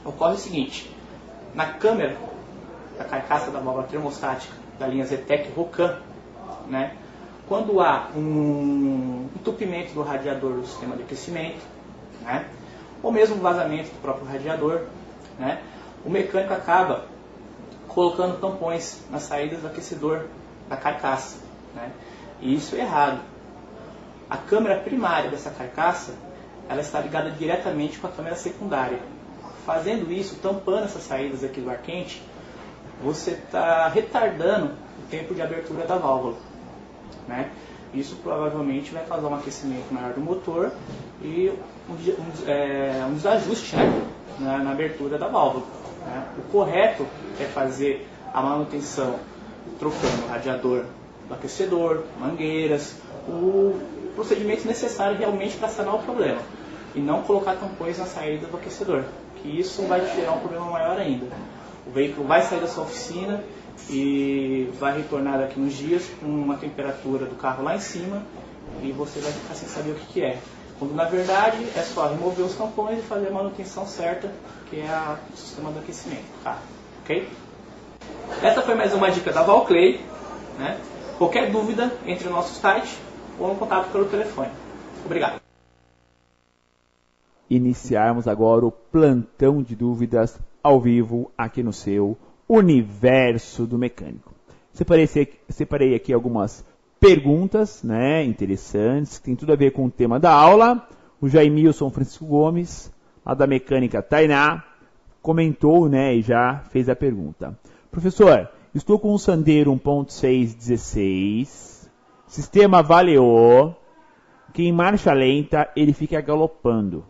Ocorre o seguinte: na câmera da carcaça da válvula termostática da linha Zetec Rocan, né, quando há um entupimento do radiador do sistema de aquecimento, né, ou mesmo vazamento do próprio radiador, né, o mecânico acaba colocando tampões nas saídas do aquecedor da carcaça, né, e isso é errado. A câmera primária dessa carcaça ela está ligada diretamente com a câmera secundária. Fazendo isso, tampando essas saídas aqui do ar quente, você está retardando o tempo de abertura da válvula, né? Isso provavelmente vai causar um aquecimento maior do motor e um desajuste, né, na abertura da válvula, né? O correto é fazer a manutenção trocando o radiador do aquecedor, mangueiras, o procedimento necessário realmente para sanar o problema. E não colocar tampões na saída do aquecedor, que isso vai te gerar um problema maior ainda. O veículo vai sair da sua oficina e vai retornar daqui uns dias com uma temperatura do carro lá em cima e você vai ficar sem saber o que é. Quando na verdade é só remover os tampões e fazer a manutenção certa, que é o sistema do aquecimento do carro. Ok? Essa foi mais uma dica da Valclay, né? Qualquer dúvida, entre no nosso site ou no contato pelo telefone. Obrigado. Iniciarmos agora o plantão de dúvidas ao vivo aqui no seu Universo do Mecânico. Separei aqui algumas perguntas, né, interessantes, que tem tudo a ver com o tema da aula. O Jaimilson Francisco Gomes, lá da Mecânica Tainá, comentou, né, e já fez a pergunta. Professor, estou com um Sandero 1.6 sistema avaliou que em marcha lenta ele fica galopando.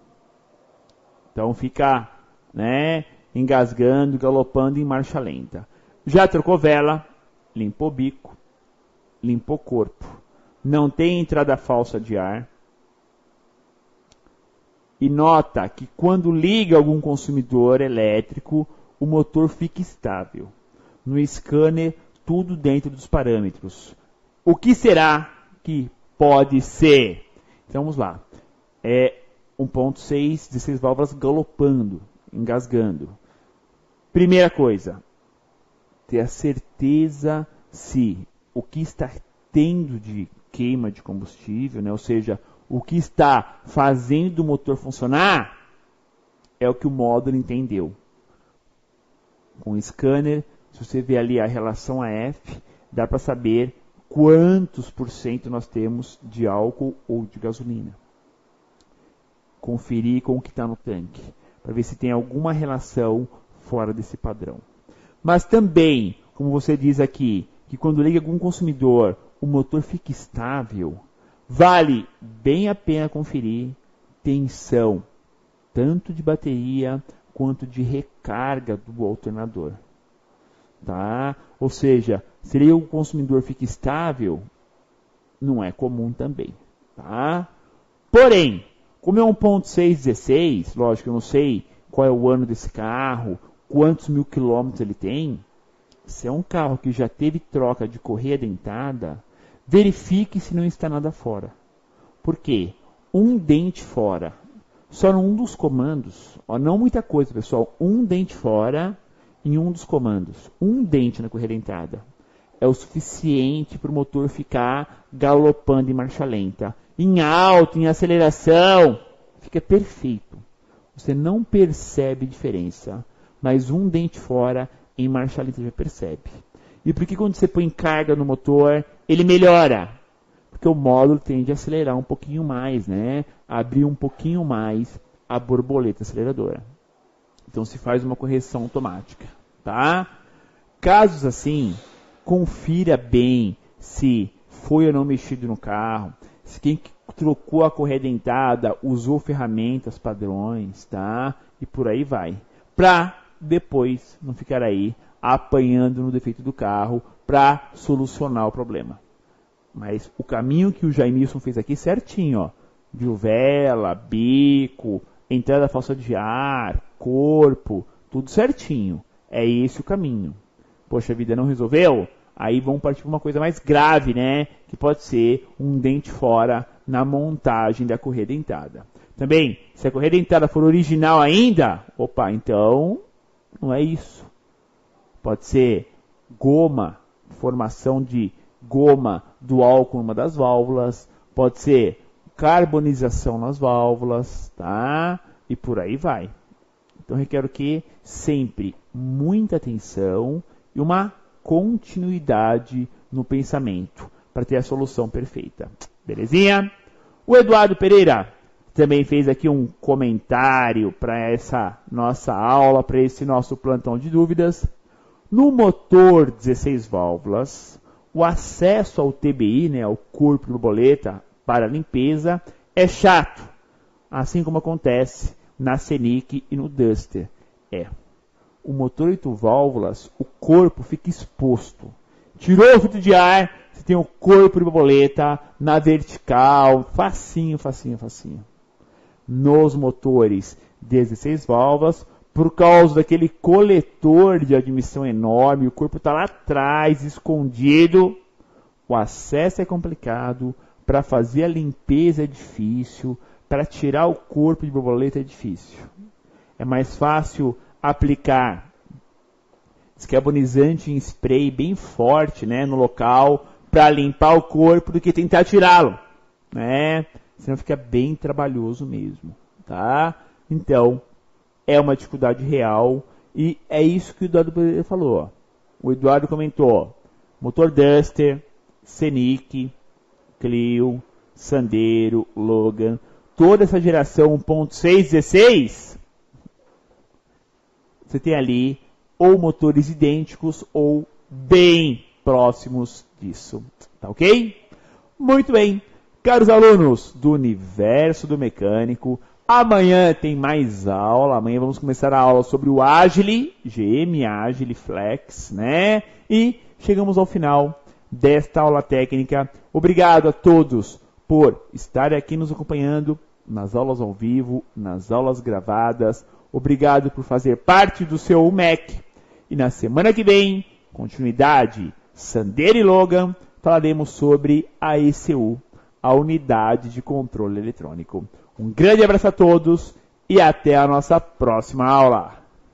Então fica, né, engasgando, galopando em marcha lenta. Já trocou vela, limpou bico, limpou corpo. Não tem entrada falsa de ar. E nota que quando liga algum consumidor elétrico, o motor fica estável. No scanner, tudo dentro dos parâmetros. O que será que pode ser? Então vamos lá. 1.6, 16 válvulas galopando, engasgando. Primeira coisa, ter a certeza se o que está tendo de queima de combustível, né, ou seja, o que está fazendo o motor funcionar, é o que o módulo entendeu. Com o scanner, se você ver ali a relação a F, dá para saber quantos % nós temos de álcool ou de gasolina. Conferir com o que está no tanque, para ver se tem alguma relação fora desse padrão. Mas também, como você diz aqui, que quando liga algum consumidor, o motor fica estável, vale bem a pena conferir tensão, tanto de bateria quanto de recarga do alternador. Tá? Ou seja, se o consumidor fica estável, não é comum também. Tá? Porém, como é 1.616, lógico, eu não sei qual é o ano desse carro, quantos mil quilômetros ele tem. Se é um carro que já teve troca de correia dentada, verifique se não está nada fora. Por quê? Um dente fora, só num dos comandos, ó, não muita coisa, pessoal, um dente fora em um dos comandos, um dente na correia dentada, é o suficiente para o motor ficar galopando em marcha lenta. Em alta, em aceleração, fica perfeito. Você não percebe diferença, mas um dente fora em marcha lenta já percebe. E por que quando você põe carga no motor, ele melhora? Porque o módulo tende a acelerar um pouquinho mais, né? Abrir um pouquinho mais a borboleta aceleradora. Então se faz uma correção automática, tá? Casos assim, confira bem se foi ou não mexido no carro, se quem trocou a correia dentada usou ferramentas padrões, tá? E por aí vai. Para depois não ficar aí apanhando no defeito do carro para solucionar o problema. Mas o caminho que o Jaimilson fez aqui certinho, ó, viu vela, bico, entrada falsa de ar, corpo, tudo certinho. É esse o caminho. Poxa vida, não resolveu? Aí vamos partir para uma coisa mais grave, né? Que pode ser um dente fora na montagem da correia dentada. Também, se a correia dentada for original ainda, opa, então não é isso. Pode ser goma, formação de goma do álcool numa das válvulas, pode ser carbonização nas válvulas, tá? E por aí vai. Então requer o quê? Sempre muita atenção e uma continuidade no pensamento para ter a solução perfeita. Belezinha? O Eduardo Pereira também fez aqui um comentário para essa nossa aula, para esse nosso plantão de dúvidas. No motor 16 válvulas, o acesso ao TBI, né, ao corpo de borboleta para limpeza, é chato, assim como acontece na Scenic e no Duster. O motor 8 válvulas, o corpo fica exposto. Tirou o filtro de ar, você tem o corpo de borboleta na vertical, facinho, facinho, facinho. Nos motores 16 válvulas, por causa daquele coletor de admissão enorme, o corpo está lá atrás, escondido, o acesso é complicado, para fazer a limpeza é difícil, para tirar o corpo de borboleta é difícil. É mais fácil aplicar descarbonizante em spray bem forte, né, no local para limpar o corpo do que tentar tirá-lo, né? Senão fica bem trabalhoso mesmo, tá? Então, é uma dificuldade real e é isso que o Eduardo falou. Ó. O Eduardo comentou, motor Duster, Scenic, Clio, Sandero, Logan, toda essa geração 1.6, 16, você tem ali ou motores idênticos ou bem próximos disso, tá ok? Muito bem, caros alunos do Universo do Mecânico, amanhã tem mais aula, amanhã vamos começar a aula sobre o Agile, GM Agile Flex, né? E chegamos ao final desta aula técnica. Obrigado a todos por estarem aqui nos acompanhando nas aulas ao vivo, nas aulas gravadas. Obrigado por fazer parte do seu UMEC. E na semana que vem, continuidade, Sandero e Logan, falaremos sobre a ECU, a Unidade de Controle Eletrônico. Um grande abraço a todos e até a nossa próxima aula.